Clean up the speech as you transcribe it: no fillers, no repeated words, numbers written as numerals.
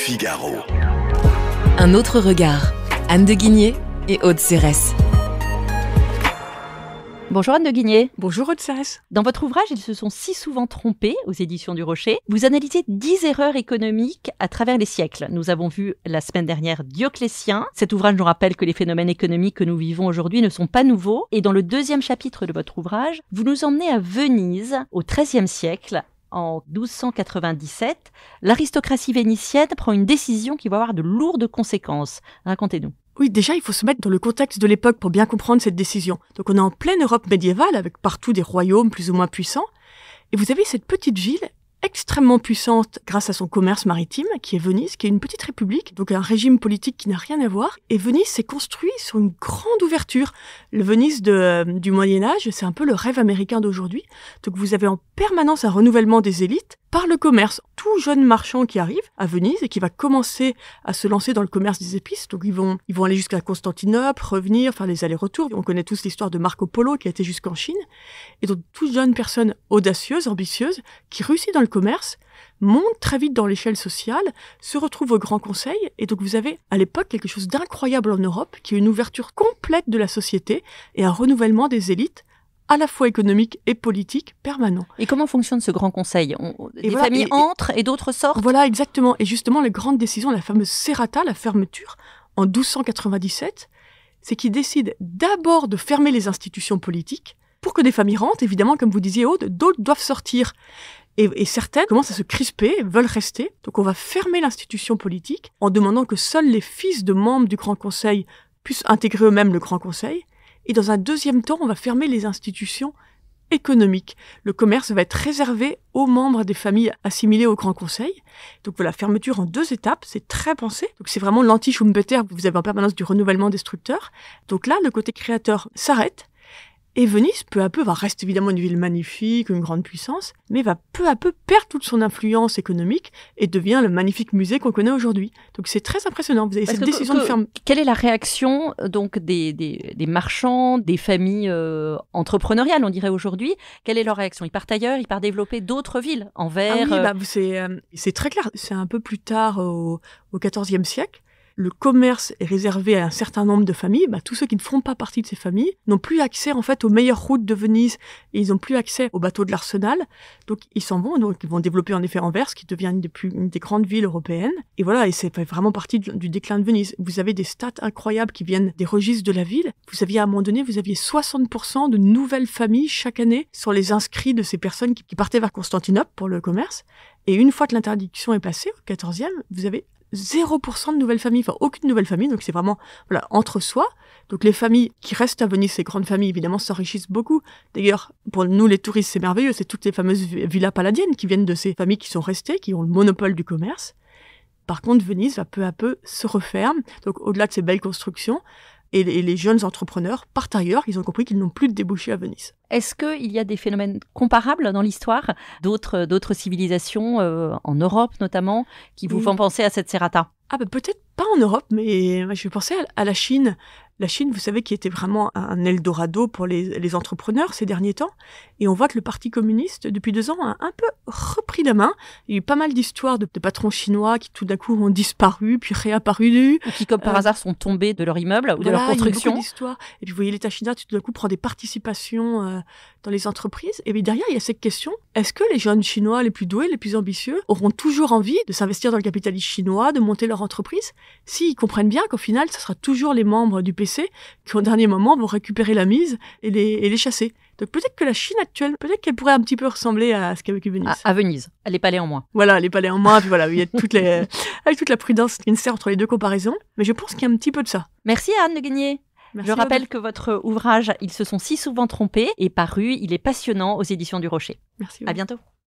Figaro. Un autre regard. Anne de Guigné et Aude Cérès. Bonjour Anne de Guigné. Bonjour Aude Cérès. Dans votre ouvrage, Ils se sont si souvent trompés, aux éditions du Rocher, vous analysez 10 erreurs économiques à travers les siècles. Nous avons vu la semaine dernière Dioclétien. Cet ouvrage nous rappelle que les phénomènes économiques que nous vivons aujourd'hui ne sont pas nouveaux. Et dans le deuxième chapitre de votre ouvrage, vous nous emmenez à Venise, au XIIIe siècle. En 1297, l'aristocratie vénitienne prend une décision qui va avoir de lourdes conséquences. Racontez-nous. Oui, déjà, il faut se mettre dans le contexte de l'époque pour bien comprendre cette décision. Donc, on est en pleine Europe médiévale, avec partout des royaumes plus ou moins puissants. Et vous avez cette petite ville extrêmement puissante grâce à son commerce maritime, qui est Venise, qui est une petite république, donc un régime politique qui n'a rien à voir. Et Venise s'est construit sur une grande ouverture. Le Venise du Moyen-Âge, c'est un peu le rêve américain d'aujourd'hui. Donc, vous avez en permanence un renouvellement des élites par le commerce. Tout jeune marchand qui arrive à Venise et qui va commencer à se lancer dans le commerce des épices. Donc, ils vont aller jusqu'à Constantinople, revenir, faire les allers-retours. On connaît tous l'histoire de Marco Polo qui a été jusqu'en Chine. Et donc, toute jeune personne audacieuse, ambitieuse, qui réussit dans le commerce, monte très vite dans l'échelle sociale, se retrouve au Grand Conseil. Et donc, vous avez à l'époque quelque chose d'incroyable en Europe, qui est une ouverture complète de la société et un renouvellement des élites, à la fois économique et politique, permanent. Et comment fonctionne ce grand conseil ? Des familles entrent et d'autres sortent ? Voilà, exactement. Et justement, les grandes décisions, la fameuse serrata, la fermeture, en 1297, c'est qu'ils décident d'abord de fermer les institutions politiques pour que des familles rentrent, évidemment, comme vous disiez, Aude, d'autres doivent sortir. Et certaines commencent à se crisper, veulent rester. Donc on va fermer l'institution politique en demandant que seuls les fils de membres du Grand Conseil puissent intégrer eux-mêmes le Grand Conseil. Et dans un deuxième temps, on va fermer les institutions économiques. Le commerce va être réservé aux membres des familles assimilées au Grand Conseil. Donc voilà, fermeture en 2 étapes, c'est très pensé. Donc c'est vraiment l'anti-Schumpeter, vous avez en permanence du renouvellement des structeurs. Donc là, le côté créateur s'arrête. Et Venise, peu à peu, reste évidemment une ville magnifique, une grande puissance, mais va peu à peu perdre toute son influence économique et devient le magnifique musée qu'on connaît aujourd'hui. Donc c'est très impressionnant. Vous avez cette décision de fermer. Quelle est la réaction donc des marchands, des familles entrepreneuriales, on dirait aujourd'hui ? Quelle est leur réaction ? Ils partent ailleurs, ils partent développer d'autres villes, Anvers. Ah oui, c'est très clair. C'est un peu plus tard, au XIVe siècle. Le commerce est réservé à un certain nombre de familles. Tous ceux qui ne font pas partie de ces familles n'ont plus accès en fait aux meilleures routes de Venise et ils n'ont plus accès aux bateaux de l'Arsenal. Donc ils s'en vont, donc ils vont développer en effet Anvers, qui devient une des grandes villes européennes. Et voilà, et c'est vraiment partie du déclin de Venise. Vous avez des stats incroyables qui viennent des registres de la ville. Vous aviez à un moment donné, 60% de nouvelles familles chaque année sur les inscrits de ces personnes qui partaient vers Constantinople pour le commerce. Et une fois que l'interdiction est passée, au XIVe, vous avez 0% de nouvelles familles, aucune nouvelle famille, donc c'est vraiment entre soi. Donc les familles qui restent à Venise, ces grandes familles évidemment s'enrichissent beaucoup. D'ailleurs, pour nous les touristes, c'est merveilleux, c'est toutes les fameuses villas palladiennes qui viennent de ces familles qui sont restées, qui ont le monopole du commerce. Par contre, Venise va peu à peu se referme, donc au-delà de ces belles constructions, et les jeunes entrepreneurs partent ailleurs, ils ont compris qu'ils n'ont plus de débouchés à Venise. Est-ce qu'il y a des phénomènes comparables dans l'histoire d'autres civilisations, en Europe notamment, qui vous font penser à cette serrata ? Peut-être pas en Europe, mais je vais penser à la Chine. La Chine, vous savez, qui était vraiment un Eldorado pour les entrepreneurs ces derniers temps. Et on voit que le Parti communiste, depuis 2 ans, a un peu repris la main. Il y a eu pas mal d'histoires de patrons chinois qui tout d'un coup ont disparu, puis réapparu. Ou qui, comme par hasard, sont tombés de leur immeuble ou de leur construction. Il y a beaucoup d'histoires. Et puis vous voyez l'État chinois qui tout d'un coup prend des participations dans les entreprises. Et bien derrière, il y a cette question, est-ce que les jeunes Chinois les plus doués, les plus ambitieux, auront toujours envie de s'investir dans le capitalisme chinois, de monter leur entreprise, s'ils comprennent bien qu'au final, ce sera toujours les membres du PC qui, au dernier moment, vont récupérer la mise et les chasser. Donc peut-être que la Chine actuelle, peut-être qu'elle pourrait un petit peu ressembler à ce qu'a vécu Venise. À Venise, les palais en moins. Voilà, les palais en moins, puis voilà, il y a avec toute la prudence nécessaire entre les 2 comparaisons. Mais je pense qu'il y a un petit peu de ça. Merci Anne de Guigné. Je rappelle que votre ouvrage « Ils se sont si souvent trompés » est paru. Il est passionnant aux éditions du Rocher. Merci. À bientôt.